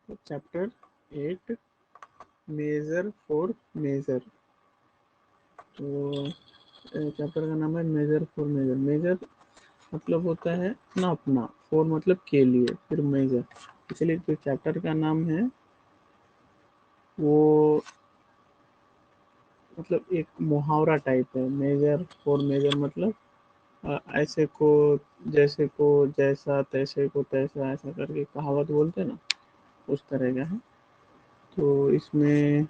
Chapter 8 major for major. तो chapter का नाम है मेजर फॉर मेजर। मेजर मतलब होता है नापना, फॉर मतलब के लिए, फिर मेजर, इसलिए जो चैप्टर का नाम है वो मतलब एक मुहावरा टाइप है। मेजर फॉर मेजर मतलब ऐसे को जैसे को जैसा, तैसे को तैसा, ऐसा करके कहावत बोलते हैं ना, उस तरह का है। तो इसमें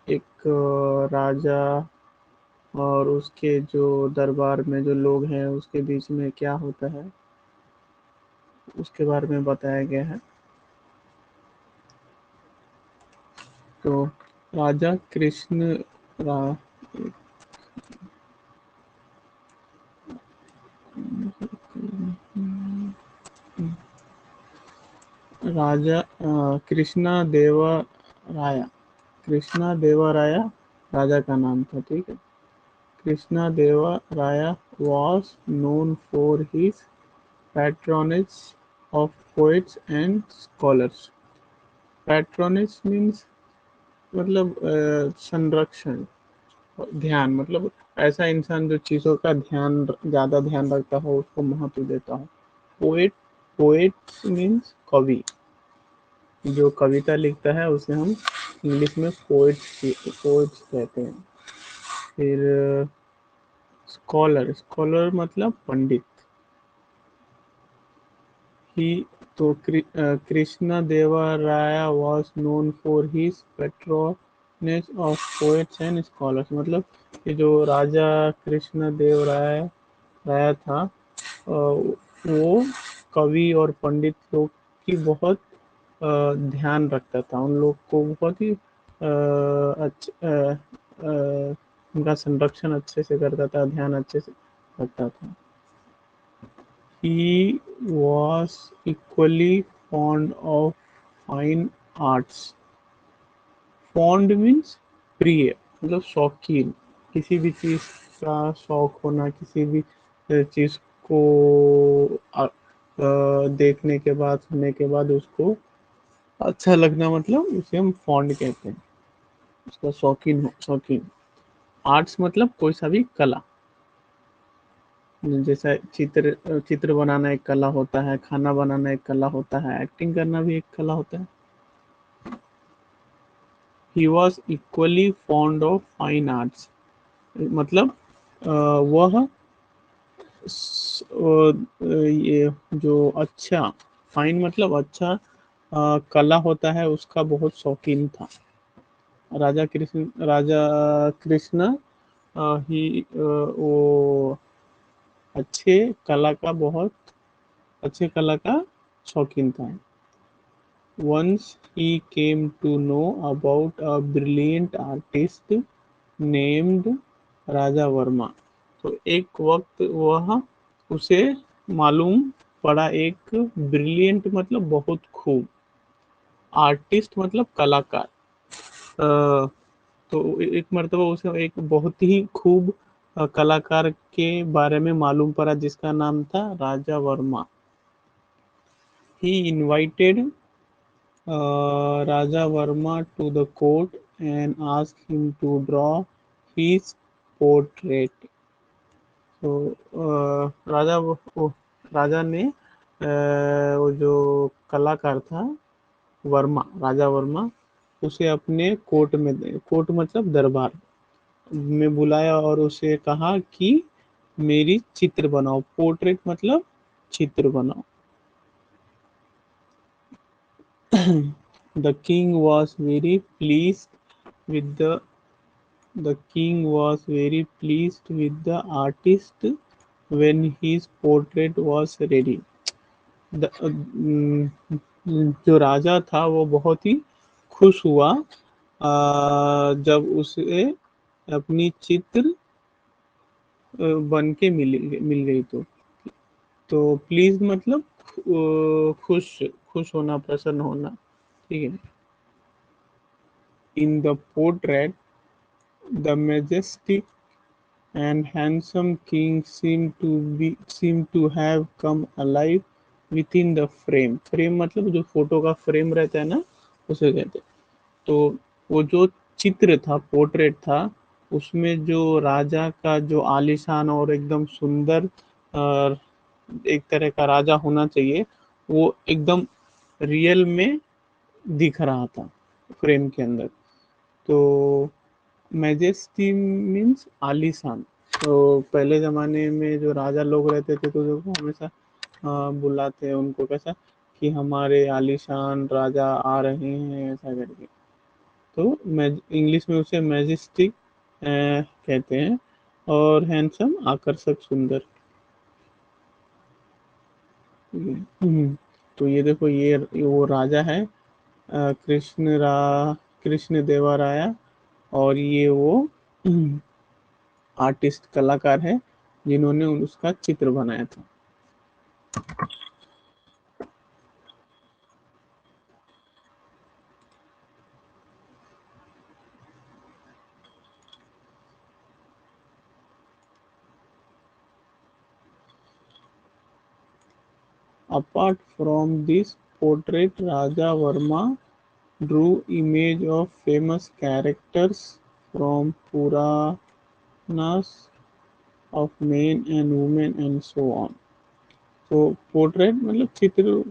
एक राजा और उसके जो दरबार में जो लोग हैं उसके बीच में क्या होता है उसके बारे में बताया गया है। तो राजा कृष्ण रा, राजा कृष्णा देवा राया, कृष्णा देवा राया राजा का नाम था, ठीक है। कृष्णा देवा राया was known for his patronage of poets and scholars। Patronage means मतलब संरक्षण, ध्यान मतलब ऐसा इंसान जो चीज़ों का ध्यान ज़्यादा ध्यान रखता हो, उसको महत्व देता हो। पोएट, पोएट मीन्स कवि, जो कविता लिखता है उसे हम इंग्लिश में पोएट्स कहते हैं। फिर स्कॉलर, स्कॉलर मतलब पंडित। ही तो कृष्णा देवा राया was known for his patronage of poets and scholars, मतलब ये जो राजा कृष्ण देव राया था वो कवि और पंडित लोग की बहुत ध्यान रखता था, उन लोग को बहुत ही उनका संरक्षण अच्छे से करता था, ध्यान अच्छे से रखता था। He was equally fond of fine arts। Fond means प्रिय, मतलब शौकीन, किसी भी चीज का शौक होना, किसी भी चीज को देखने के बाद, सुनने के बाद उसको अच्छा लगना, मतलब उसे हम फॉन्ड कहते हैं, उसका शौकीन हो, शौकीन। आर्ट्स मतलब कोई सा भी कला, जैसा चित्र, चित्र बनाना एक कला होता है, खाना बनाना एक कला होता है, एक्टिंग करना भी एक कला होता है। He was equally fond of fine arts, मतलब वह ये जो अच्छा, फाइन मतलब अच्छा, कला होता है उसका बहुत शौकीन था। राजा कृष्ण ही वो अच्छे कला का, बहुत अच्छे कला का शौकीन था। Once he came to know about a brilliant artist named राजा वर्मा। तो एक वक्त वह उसे मालूम पड़ा, एक ब्रिलियंट मतलब बहुत खूब, आर्टिस्ट मतलब कलाकार। अ, तो एक मर्तबा उसे एक बहुत ही खूब कलाकार के बारे में मालूम पड़ा जिसका नाम था राजा वर्मा। ही invited Raja Varma to the court and asked him to draw his portrait। तो राजा ने वो जो कलाकार था वर्मा, राजा वर्मा, उसे अपने कोर्ट मतलब दरबार में बुलाया और उसे कहा कि मेरी चित्र बनाओ, पोर्ट्रेट मतलब चित्र बनाओ। The king was very pleased with the king was very pleased with the artist when his portrait was ready। जो राजा था वो बहुत ही खुश हुआ जब उसे अपनी चित्र बन के मिल गई। तो प्लीज मतलब खुश, खुश होना, प्रसन्न होना, ठीक है। In the portrait the Majestic and handsome king seemed to have come alive with in the frame. Frame मतलब जो फोटो का फ्रेम रहता है ना, उसे कहते हैं। तो वो जो चित्र था, पोर्ट्रेट था, उसमें जो राजा का जो आलीशान और एकदम सुंदर एक तरह का राजा होना चाहिए, वो एकदम रियल में दिख रहा था फ्रेम के अंदर। तो मैजेस्टी मीन्स आलीशान। तो पहले ज़माने में जो राजा लोग रहते थे, तो जो हमेशा बुलाते हैं उनको कैसा, कि हमारे आलीशान राजा आ रहे हैं, ऐसा करके। तो इंग्लिश में उसे मैजेस्टिक कहते हैं। और हैंडसम आकर्षक, सुंदर। तो ये देखो, ये वो राजा है, कृष्ण देवराया। और ये वो आर्टिस्ट, कलाकार है, जिन्होंने उसका चित्र बनाया था। Apart from this portrait, Raja Verma drew image of famous characters from Puranas of men and women and so on. तो पोर्ट्रेट मतलब चित्र,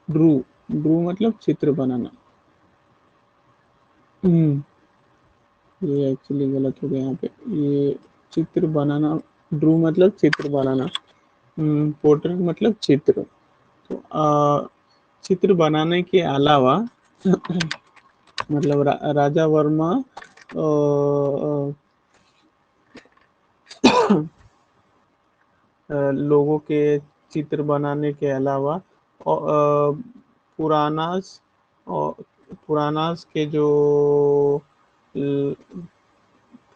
ड्रू, ड्रू मतलब चित्र बनाना। हम्म, ये एक्चुअली गलत हो गया यहाँ पे। ये चित्र बनाना, ड्रू मतलब चित्र बनाना, पोर्ट्रेट मतलब चित्र। तो चित्र बनाने के अलावा मतलब राजा वर्मा लोगों के चित्र बनाने के अलावा पुरानास और पुरानास के जो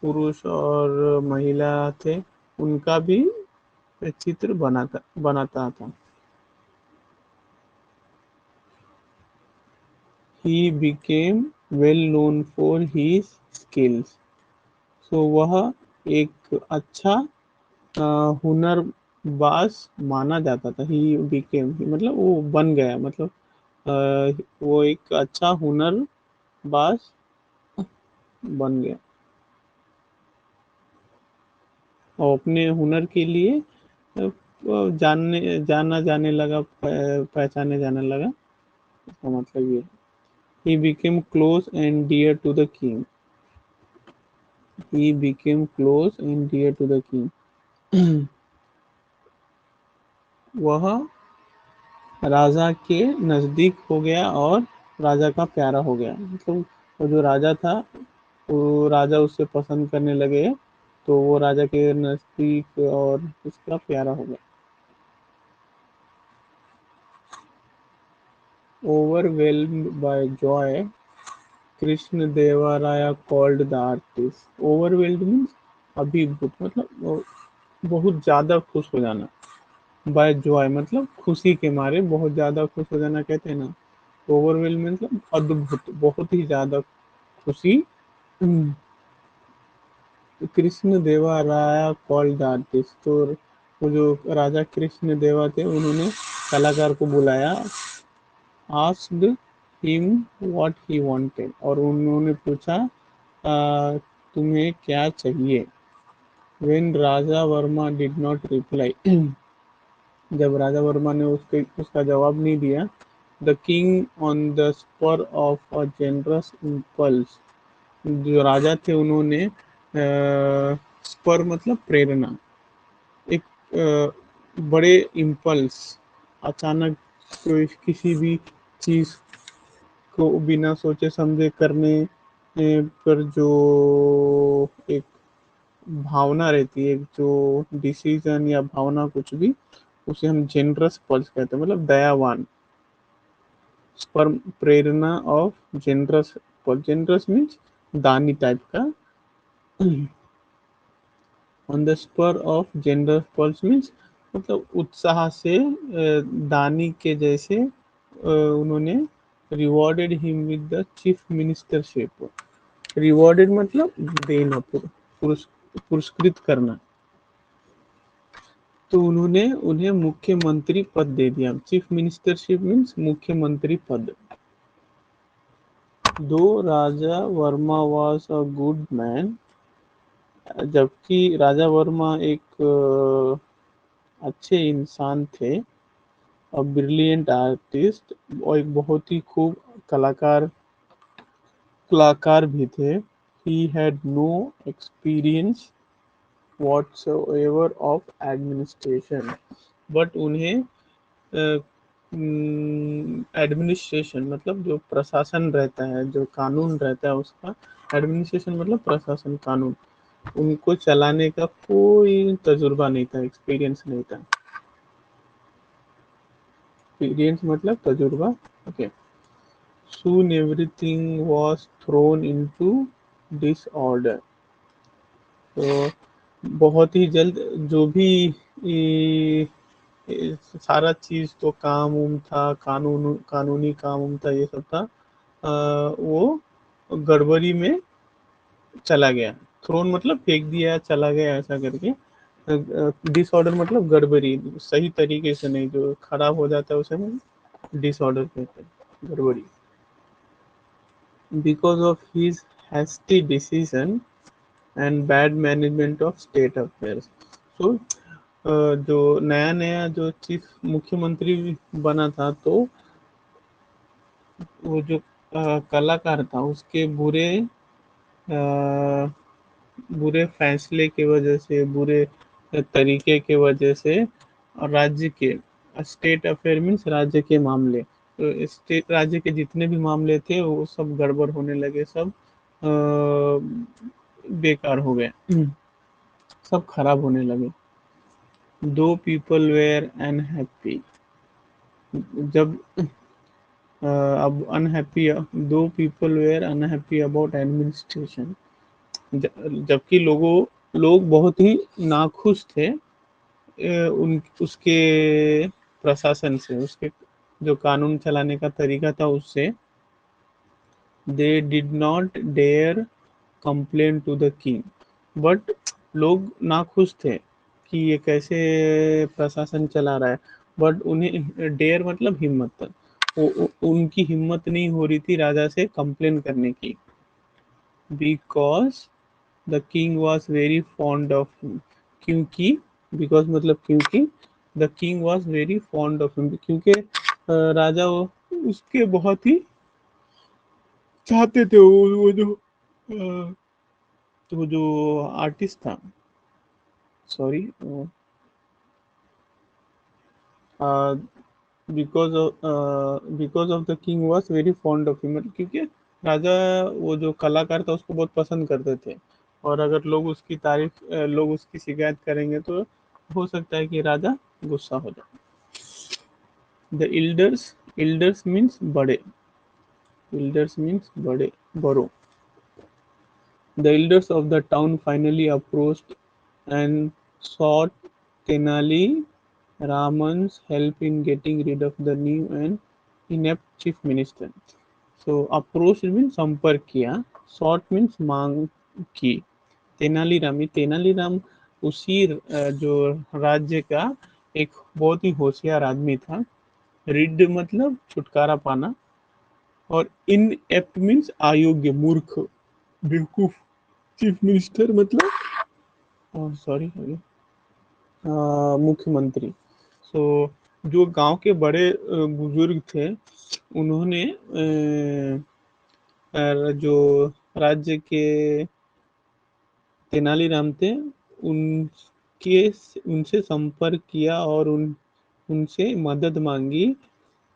पुरुष और महिला थे, उनका भी चित्र बनाता था। He became well known for his skills. So वह एक अच्छा हुनरबाज माना जाता था। ही बिकेम मतलब वो बन गया, मतलब वो एक अच्छा हुनरबाज बन गया और अपने हुनर के लिए जाना जाने लगा, पहचाने जाने लगा। इसका मतलब ये, he became close and dear to the king. He became close and dear to the king. वह राजा के नजदीक हो गया और राजा का प्यारा हो गया। मतलब वो जो राजा था, वो राजा उससे पसंद करने लगे, तो वो राजा के नजदीक और उसका प्यारा हो गया। Overwhelmed by joy, कृष्ण देवराया called the artist. Overwhelmed means अभिभूत, मतलब बहुत ज्यादा खुश हो जाना। बाय जॉय मतलब खुशी के मारे बहुत ज्यादा खुश हो जाना कहते हैं ना। ओवरवेल्ड मतलब अद्भुत, बहुत ही ज्यादा खुशी। हम्म, कृष्ण देवा राया कॉल्ड आर्टिस्ट। तो वो जो राजा कृष्ण देवा थे, उन्होंने कलाकार को बुलाया। Asked him what he wanted, और उन्होंने पूछा तुम्हें क्या चाहिए। When Raja Varma did not reply, जब राजा वर्मा ने उसका जवाब नहीं दिया। The king on the spur of a generous impulse, जो राजा थे उन्होंने स्पर मतलब प्रेरणा, एक बड़े इम्पल्स, अचानक कोई किसी भी चीज को बिना सोचे समझे करने पर जो एक भावना रहती है, जो डिसीजन या भावना कुछ भी, उसे हम जेनरस पल्स कहते हैं, मतलब दयावान। स्पर्म प्रेरणा of generous pulse, generous means दानी टाइप का। On the spur of generous pulse means मतलब उत्साह से दानी के जैसे उन्होंने rewarded him with the chief ministership. Rewarded मतलब देना, पुरस्कृत करना। तो उन्होंने उन्हें मुख्यमंत्री पद दे दिया। चीफ मिनिस्टरशिप मीन्स मुख्यमंत्री पद। Though Raja Verma was a good man, जबकि राजा वर्मा एक अच्छे इंसान थे, अ ब्रिलियंट आर्टिस्ट, और एक बहुत ही खूब कलाकार कलाकार भी थे। He had no experience whatsoever of administration, but उन्हें एडमिनिस्ट्रेशन मतलब जो प्रशासन रहता है, जो कानून रहता है उसका, एडमिनिस्ट्रेशन मतलब प्रशासन, कानून, उनको चलाने का कोई तजुर्बा नहीं था, एक्सपीरियंस नहीं था। एक्सपीरियंस मतलब तजुर्बा। Okay. Soon everything was thrown into disorder. तो बहुत ही जल्द जो भी ई, सारा चीज तो काम उम था, कानूनी काम उम था, ये सब था, वो गड़बड़ी में चला गया। थ्रोन मतलब फेंक दिया, चला गया, ऐसा करके। डिसऑर्डर मतलब गड़बड़ी, सही तरीके से नहीं, जो खराब हो जाता है उसे हम डिसऑर्डर कहते हैं, गड़बड़ी। Because of his hasty decision and bad management of state affairs. So जो नया नया जो चीफ मुख्यमंत्री बना था, तो वो जो कलाकार था, उसके बुरे फैसले की वजह से, बुरे तरीके के वजह से, और राज्य के, स्टेट अफेयर मीन्स राज्य के मामले, तो स्टेट राज्य के जितने भी मामले थे वो सब गड़बड़ होने लगे, सब बेकार हो गए, सब खराब होने लगे। दो पीपल वेयर अनहैप्पी, जब अब unhappy, the people were unhappy about administration, जबकि लोग बहुत ही नाखुश थे उन उसके प्रशासन से, उसके जो कानून चलाने का तरीका था उससे। They did not dare complain to the king, but लोग नाखुश थे कि ये कैसे प्रशासन चला रहा है, बट उन्हें डेयर मतलब हिम्मत, उनकी हिम्मत नहीं हो रही थी राजा से कंप्लेन करने की। Because the king was very fond of him, क्योंकि, बिकॉज मतलब क्योंकि, the king was very fond of him, क्योंकि राजा उसके बहुत ही चाहते थे, वो जो आर्टिस्ट था, sorry, because of the king was very fond of him, क्योंकि राजा वो जो कलाकार था उसको बहुत पसंद करते थे, और अगर लोग उसकी शिकायत करेंगे तो हो सकता है कि राजा गुस्सा हो जाए। द इल्डर्स मीन्स बड़े, इल्डर्स मीन्स बड़े, बड़ों। The elders of the town finally approached and sought Tenali Raman's help in getting rid of the new and inept chief minister. So approach means संपर्क किया, sought means मांग की। तेनालीराम उसी जो राज्य का एक बहुत ही होशियार आदमी था। रिड मतलब छुटकारा पाना, और इन एप्ट मीन्स अयोग्य, मूर्ख, बेवकूफ। चीफ मिनिस्टर मतलब, सॉरी, मुख्यमंत्री। सो जो गांव के बड़े बुजुर्ग थे, उन्होंने जो राज्य के तेनालीराम थे, उनके उनसे संपर्क किया और उनसे मदद मांगी,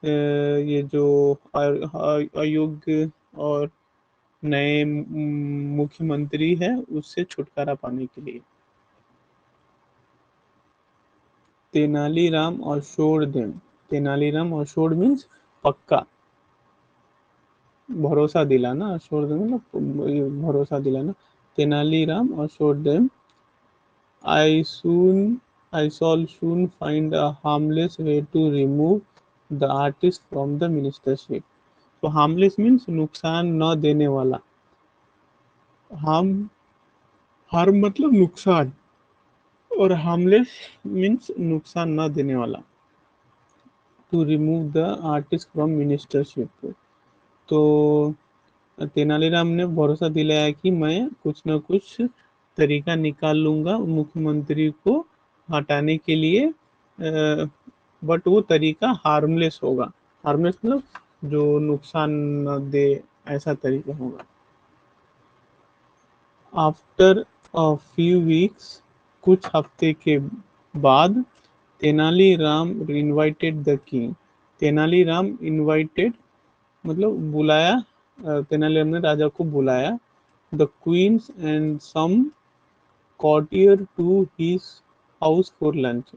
ये जो अयोग्य और नए मुख्यमंत्री है उससे छुटकारा पाने के लिए। Tenaliram assured them, Tenaliram assured means पक्का, भरोसा दिलाना, assured them मतलब भरोसा दिलाना। Tenaliram assured them, I soon I shall soon find a harmless way to remove the artist from the ministership. तो harmless means नुकसान न देने वाला, harm, harm मतलब नुकसान, और हार्मलेस मीन्स नुकसान न देने वाला। To remove the artist from ministership. तो तेनालीराम ने भरोसा दिलाया कि मैं कुछ न कुछ तरीका निकाल लूंगा मुख्यमंत्री को हटाने के लिए, बट वो तरीका हार्मलेस होगा। हार्मलेस मतलब जो नुकसान न दे, ऐसा तरीका होगा। आफ्टर अ फ्यू वीक्स, कुछ हफ्ते के बाद, Tenaliram invited the king. Tenaliram invited मतलब बुलाया, तेनालीराम ने राजा को बुलाया, the queens and some courtier to his house for lunch.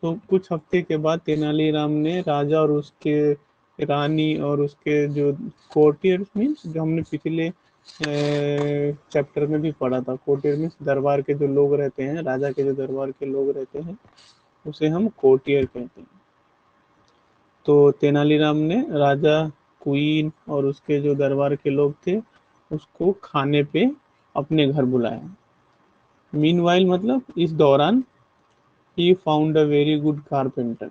तो कुछ हफ्ते के बाद तेनालीराम ने राजा और उसके रानी और उसके जो कोर्टियर मीन्स, जो हमने पिछले चैप्टर में भी पढ़ा था, कोर्टियर मीन्स दरबार के जो लोग रहते हैं, राजा के जो दरबार के लोग रहते हैं उसे हम कोर्टियर कहते हैं। तो तेनालीराम ने राजा, क्वीन और उसके जो दरबार के लोग थे उसको खाने पे अपने घर बुलाया। मीनवाइल मतलब इस दौरान, ही found a very good carpenter.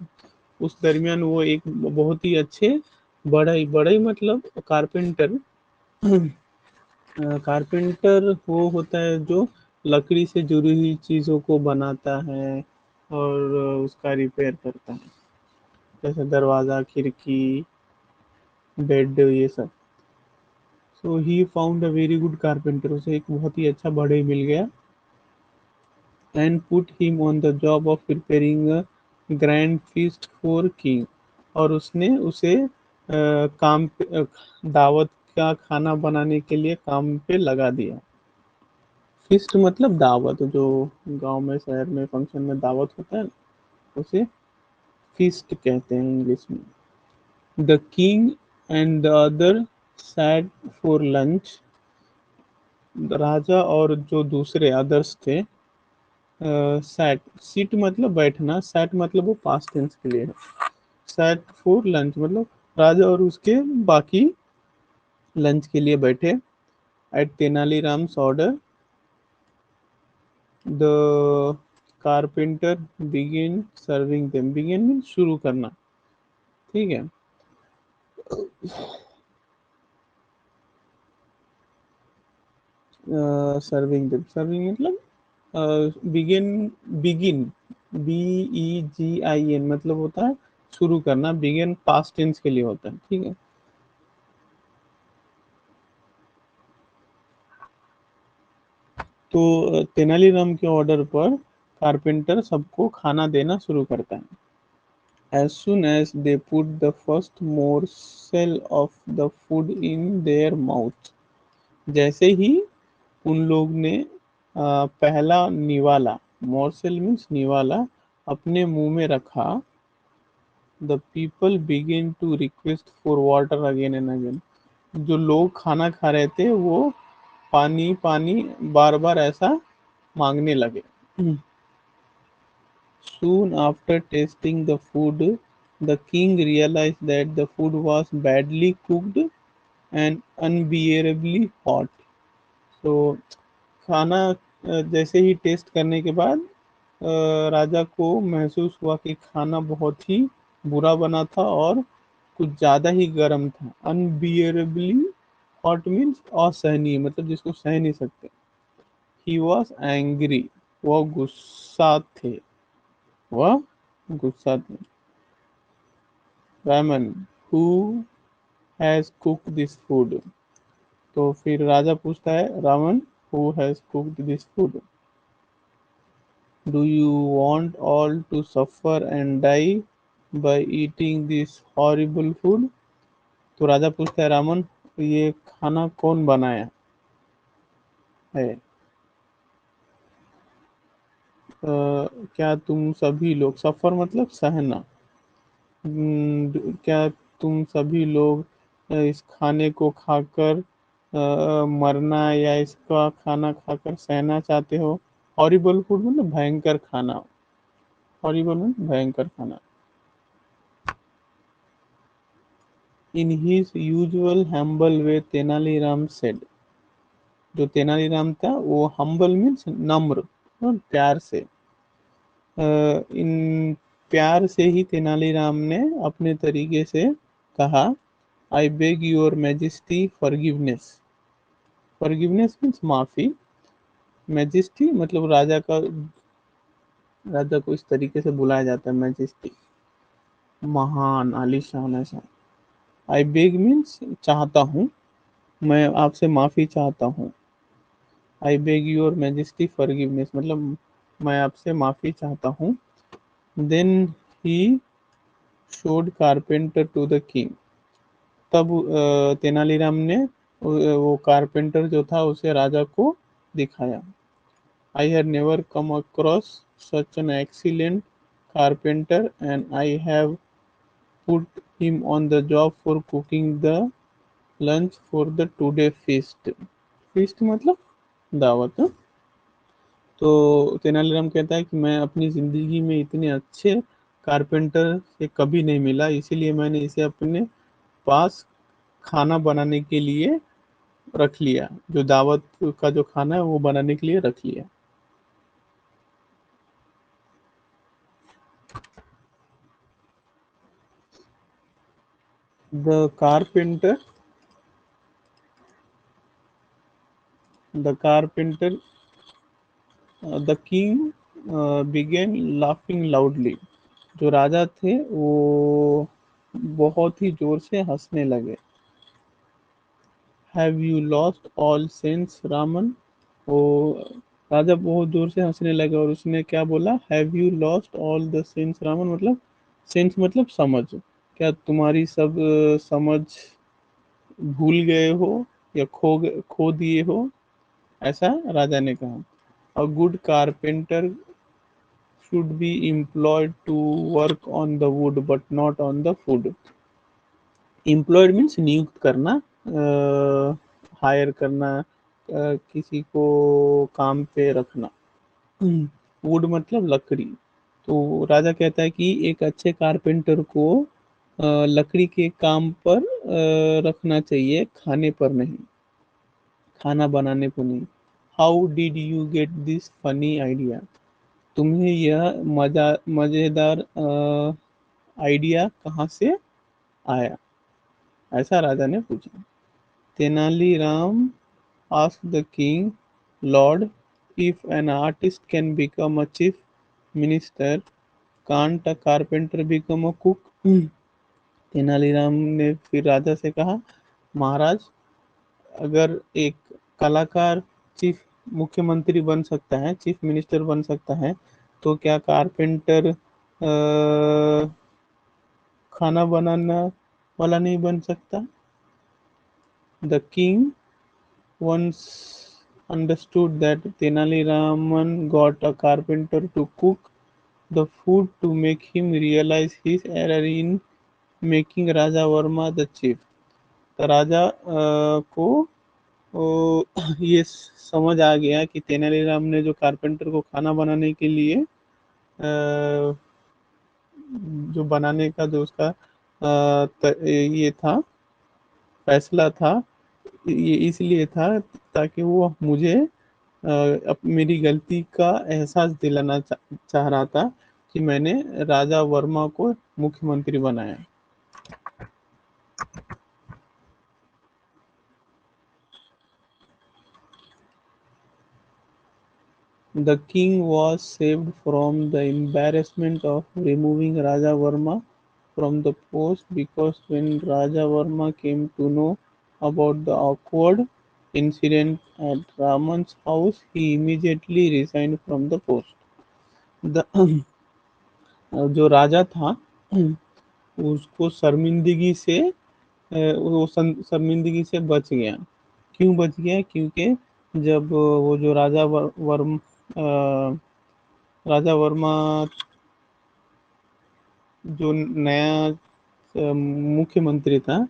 उस दरमियान वो एक बहुत ही अच्छे, बड़े बड़े मतलब कारपेंटर, कारपेंटर वो होता है जो लकड़ी से जुड़ी हुई चीज़ों को बनाता है और उसका रिपेयर करता है, जैसे दरवाज़ा, खिड़की, बेड, ये सब। So he found a very good carpenter, उसे एक बहुत ही अच्छा बढ़ई मिल गया। And put him on the job of preparing a grand feast for king. और उसने उसे काम पे, दावत का खाना बनाने के लिए काम पे लगा दिया। फीस्ट मतलब दावत, जो गांव में शहर में फंक्शन में दावत होता है उसे फीस्ट कहते हैं इंग्लिश में। The king and the other sat for lunch. राजा और जो दूसरे अदर्स थे, सैट, सीट मतलब बैठना, सैट मतलब वो पास्ट टेंस के लिए है। सैट फॉर लंच मतलब राजा और उसके बाकी लंच के लिए बैठे। At Tenaliram's order, the carpenter begin serving them. Begin mean शुरू करना, ठीक है। सर्विंग देम, सर्विंग मतलब begin, begin, B E G I N मतलब होता है शुरू करना। बिगिन पास्ट टेंस के लिए होता है, ठीक है। तो तेनालीराम के ऑर्डर पर कारपेंटर सबको खाना देना शुरू करता है। As soon as they put the first morsel of the food in their mouth, जैसे ही उन लोग ने पहला निवाला, मोर्सेल मीन्स निवाला, अपने मुंह में रखा, the people begin to request for water again and again. जो लोग खाना खा रहे थे वो पानी पानी बार बार ऐसा मांगने लगे। Soon after tasting the food, the king realized that the food was badly cooked and unbearably hot. तो खाना जैसे ही टेस्ट करने के बाद राजा को महसूस हुआ कि खाना बहुत ही बुरा बना था और कुछ ज़्यादा ही गर्म था। अनबियरेबली हॉट मीन्स असहनीय, मतलब जिसको सह नहीं सकते। ही वॉज एंग्री, वह गुस्सा थे, वह गुस्सा थे। Raman, who has cooked this food. तो फिर राजा पूछता है, Ravan, who has cooked this food, do you want all to suffer and die by eating this horrible food. तो राजा पूछता है, रावण, ये खाना कौन बनाया है, क्या तुम सभी लोग, सफर मतलब सहना, क्या तुम सभी लोग इस खाने को खाकर मरना या इसका खाना खाकर सहना चाहते हो। हॉरिबल फूड मतलब भयंकर खाना, हॉरिबल मतलब भयंकर खाना। In his usual humble way, Tenaliram said. जो तेनालीराम था वो हम्बल मीन्स नम्र और प्यार से, इन प्यार से ही तेनालीराम ने अपने तरीके से कहा, आई beg your majesty forgiveness. Forgiveness means माफी, मैजेस्टी मतलब राजा को इस तरीके से बुलाया जाता है मैजेस्टी, महान आलीशान ऐसा। आई बेग मीन्स चाहता हूँ, मैं आपसे माफी चाहता हूँ। I beg your majesty forgiveness मतलब मैं आपसे माफी चाहता हूँ। Then he showed carpenter to the king. तब तेनालीराम ने वो कारपेंटर जो था उसे राजा को दिखाया। I have never come across such an excellent carpenter and I have put him on the job for cooking the lunch for the today feast. Feast मतलब दावत, हाँ? तो तेनालीराम कहता है कि मैं अपनी जिंदगी में इतने अच्छे कारपेंटर से कभी नहीं मिला, इसीलिए मैंने इसे अपने पास खाना बनाने के लिए रख लिया, जो दावत का जो खाना है वो बनाने के लिए रख लिया। The carpenter the carpenter the king began laughing loudly. जो राजा थे वो बहुत ही जोर से हंसने लगे। Have you lost all sense Raman. वो राजा बहुत जोर से हंसने लगे और उसने क्या बोला, have you lost all the sense Raman मतलब सेंस मतलब समझ, क्या तुम्हारी सब समझ भूल गए हो या खो दिए हो, ऐसा राजा ने कहा। A good carpenter should be employed to work on the wood but not on the food. Employed means नियुक्त करना, हायर करना, किसी को काम पे रखना। वुड मतलब लकड़ी। तो राजा कहता है कि एक अच्छे कारपेंटर को लकड़ी के काम पर रखना चाहिए, खाने पर नहीं, खाना बनाने को नहीं। How did you get this funny idea. तुम्हें यह मजेदार आइडिया कहाँ से आया, ऐसा राजा ने पूछा। Tenaliram asked the king, Lord, if an artist can become a chief minister, can't a carpenter become a cook? Tenaliram ने फिर राजा से कहा, महाराज, अगर एक कलाकार चीफ मुख्यमंत्री बन सकता है, चीफ मिनिस्टर बन सकता है, तो क्या कारपेंटर खाना बनाना वाला नहीं बन सकता। The king once understood that Tenali Raman got a carpenter to cook the food to make him realize his error in making Raja Varma the chief. तो राजा को ये समझ आ गया कि तेनालीराम ने जो कारपेंटर को खाना बनाने के लिए जो बनाने का जो उसका ये था, फैसला था, ये इसलिए था ताकि वो मुझे मेरी गलती का एहसास दिलाना चाह रहा था कि मैंने राजा वर्मा को मुख्यमंत्री बनाया। The king was saved from the embarrassment of removing Raja Verma from the post because when Raja Varma came to know about the awkward incident at Raman's house, he immediately resigned from the post. The जो राजा था उसको शर्मिंदगी से शर्मिंदगी से बच गया। क्यों बच गया, क्योंकि जब वो जो राजा वर्मा जो नया मुख्यमंत्री था,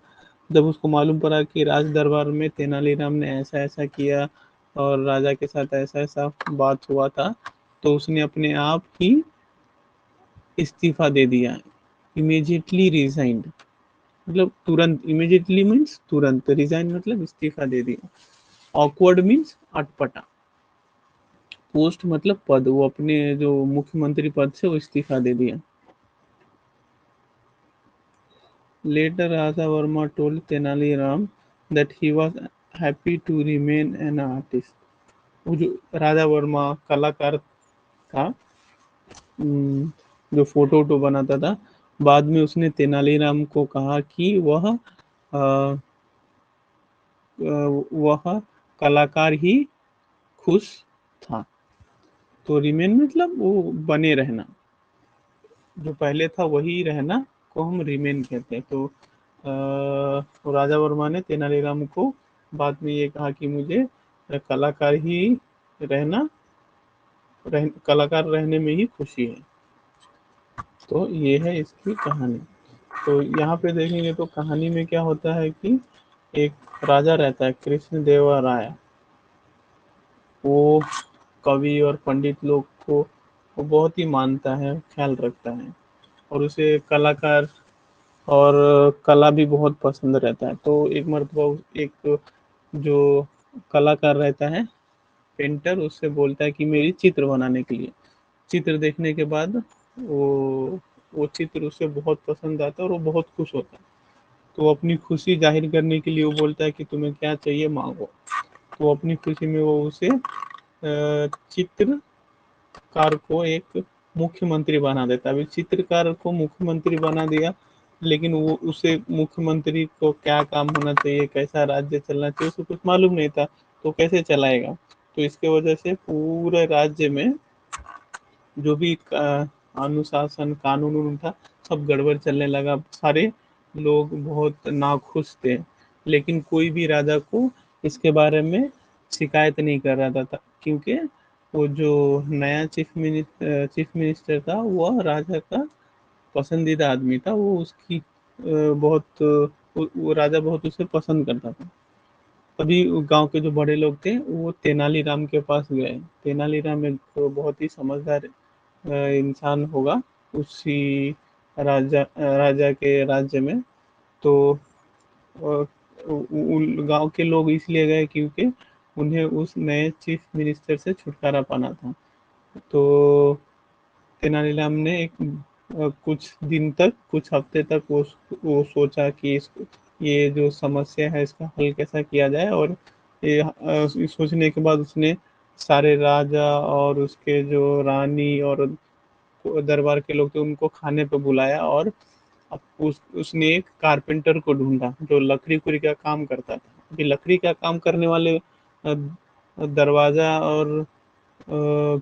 जब उसको मालूम पड़ा कि राज दरबार में तेनालीराम ने ऐसा ऐसा किया और राजा के साथ ऐसा ऐसा बात हुआ था, तो उसने अपने आप ही इस्तीफा दे दिया। इमीजिएटली रिजाइंड मतलब तुरंत, इमीजिएटली मीन्स तुरंत, रिजाइन मतलब इस्तीफा दे दिया। ऑकवर्ड मीन्स अटपटा। पोस्ट मतलब पद, वो अपने जो मुख्यमंत्री पद से वो इस्तीफा दे दिया। Later Raja Varma told Tenaliram that he was happy to remain an artist. वो जो राजा वर्मा कलाकार था, जो फोटो वोटो बनाता था, बाद में उसने तेनालीराम को कहा कि वह कलाकार ही खुश था। तो रिमेन मतलब वो बने रहना, जो पहले था वही रहना को हम रिमेन कहते हैं। तो राजा वर्मा ने तेनालीराम को बाद में ये कहा कि मुझे कलाकार ही रहना कलाकार रहने में ही खुशी है। तो ये है इसकी कहानी। तो यहाँ पे देखेंगे तो कहानी में क्या होता है कि एक राजा रहता है कृष्ण देवा राय। वो कवि और पंडित लोग को वो बहुत ही मानता है, ख्याल रखता है, और उसे कलाकार और कला भी बहुत पसंद रहता है। तो एक मर्तबा एक जो कलाकार रहता है, पेंटर, उससे बोलता है कि मेरी चित्र बनाने के लिए। चित्र देखने के बाद वो चित्र उसे बहुत पसंद आता है और वो बहुत खुश होता है। तो वो अपनी खुशी जाहिर करने के लिए वो बोलता है कि तुम्हें क्या चाहिए मांगो। तो अपनी खुशी में वो उसे चित्रकार को एक मुख्यमंत्री बना देता है। अभी चित्रकार को मुख्यमंत्री बना दिया, लेकिन वो उसे मुख्यमंत्री को क्या काम होना चाहिए, कैसा राज्य चलना चाहिए, उसे कुछ मालूम नहीं था। तो कैसे चलाएगा? तो इसके वजह से पूरे राज्य में जो भी अनुशासन कानून उनून था, सब गड़बड़ चलने लगा। सारे लोग बहुत नाखुश थे, लेकिन कोई भी राजा को इसके बारे में शिकायत नहीं कर रहा था, क्योंकि वो जो नया चीफ मिनिस्टर था वह राजा का पसंदीदा आदमी था। वो उसकी बहुत वो राजा बहुत उसे पसंद करता था। तभी गांव के जो बड़े लोग थे वो तेनालीराम के पास गए। तेनालीराम एक बहुत ही समझदार इंसान होगा उसी राजा के राज्य में। तो उन गांव के लोग इसलिए गए क्योंकि उन्हें उस नए चीफ मिनिस्टर से छुटकारा पाना था। तो तेनालीराम ने कुछ दिन तक, कुछ हफ्ते तक वो सोचा कि ये जो समस्या है इसका हल कैसा किया जाए। और ये सोचने के बाद उसने सारे राजा और उसके जो रानी और दरबार के लोग थे उनको खाने पे बुलाया, और अब उसने एक कारपेंटर को ढूंढा जो लकड़ी उकड़ी का काम करता था। अभी लकड़ी का काम करने वाले दरवाजा और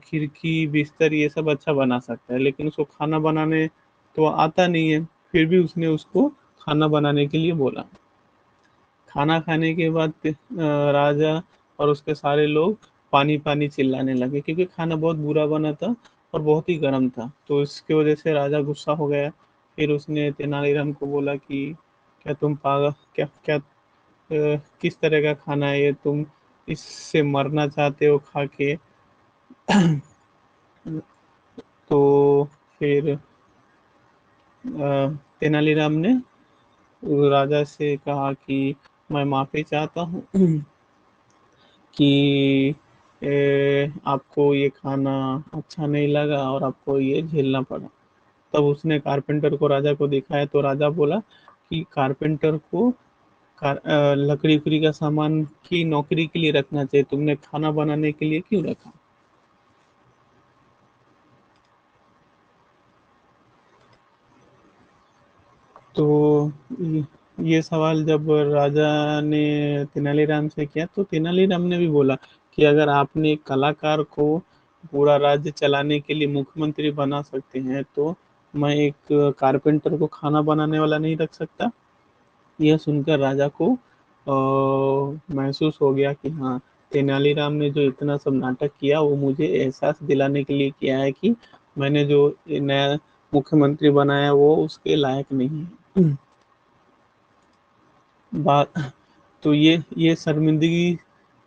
खिड़की बिस्तर ये सब अच्छा बना सकता है, लेकिन उसको खाना बनाने तो आता नहीं है। फिर भी उसने उसको खाना बनाने के लिए बोला। खाना खाने के बाद राजा और उसके सारे लोग पानी पानी चिल्लाने लगे, क्योंकि खाना बहुत बुरा बना था और बहुत ही गर्म था। तो इसकी वजह से राजा गुस्सा हो गया। फिर उसने तेनालीराम को बोला कि क्या तुम पागल, क्या क्या किस तरह का खाना है ये, तुम इससे मरना चाहते हो खा के? तो फिर तेनालीराम ने राजा से कहा कि मैं माफी चाहता हूँ कि आपको ये खाना अच्छा नहीं लगा और आपको ये झेलना पड़ा। तब उसने कारपेंटर को राजा को दिखाया, तो राजा बोला कि कारपेंटर को लकड़ी उकड़ी का सामान की नौकरी के लिए रखना चाहिए, तुमने खाना बनाने के लिए क्यों रखा? तो ये सवाल जब राजा ने तेनालीराम से किया, तो तेनालीराम ने भी बोला कि अगर आपने एक कलाकार को पूरा राज्य चलाने के लिए मुख्यमंत्री बना सकते हैं, तो मैं एक कारपेंटर को खाना बनाने वाला नहीं रख सकता। यह सुनकर राजा को महसूस हो गया कि हाँ, तेनालीराम ने जो इतना सब नाटक किया वो मुझे एहसास दिलाने के लिए किया है कि मैंने जो ये नया मुख्यमंत्री बनाया वो उसके लायक नहीं है। बात तो ये शर्मिंदगी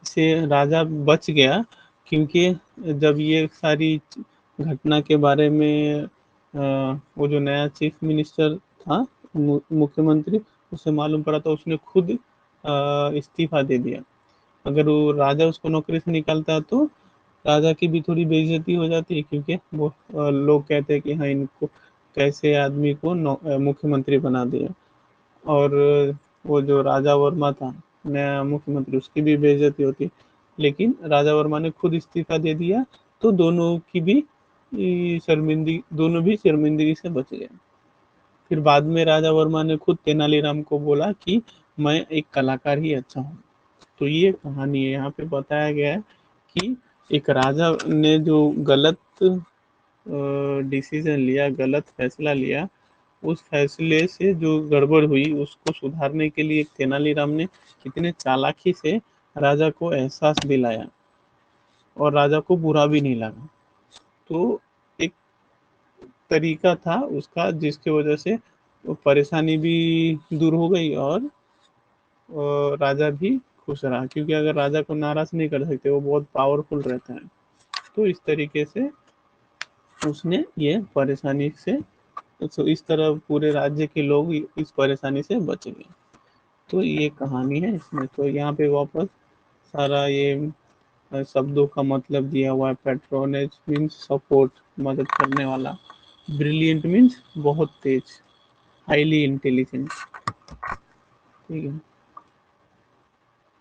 से राजा बच गया, क्योंकि जब ये सारी घटना के बारे में वो जो नया चीफ मिनिस्टर था, मुख्यमंत्री, उसे मालूम पड़ा तो उसने खुद इस्तीफा दे दिया। अगर वो राजा उसको नौकरी से निकालता तो राजा की भी थोड़ी बेइज्जती हो जाती है, क्योंकि वो लोग कहते हैं कि हाँ, इनको कैसे आदमी को मुख्यमंत्री बना दिया। और वो जो राजा वर्मा था नया मुख्यमंत्री, उसकी भी बेइज्जती होती। लेकिन राजा वर्मा ने खुद इस्तीफा दे दिया, तो दोनों भी शर्मिंदगी से बच गए। फिर बाद में राजा वर्मा ने खुद तेनालीराम को बोला कि मैं एक कलाकार ही अच्छा हूँ। तो ये कहानी है, यहाँ पे बताया गया है कि एक राजा ने जो गलत डिसीजन लिया, गलत फैसला लिया, उस फैसले से जो गड़बड़ हुई उसको सुधारने के लिए तेनालीराम ने कितने चालाकी से राजा को एहसास दिलाया, और राजा को बुरा भी नहीं लगा। तो एक तरीका था उसका जिसकी वजह से वो परेशानी भी दूर हो गई, और राजा भी खुश रहा, क्योंकि अगर राजा को नाराज नहीं कर सकते, वो बहुत पावरफुल रहता है। तो इस तरीके से उसने ये परेशानी से, तो इस तरह पूरे राज्य के लोग इस परेशानी से बच गए। तो ये कहानी है इसमें। तो यहाँ पे वापस सारा ये शब्दों का मतलब दिया हुआ है। पेट्रोनेज मीन्स सपोर्ट, मदद करने वाला। ब्रिलियंट मीन्स बहुत तेज, हाईली इंटेलिजेंट। ठीक है।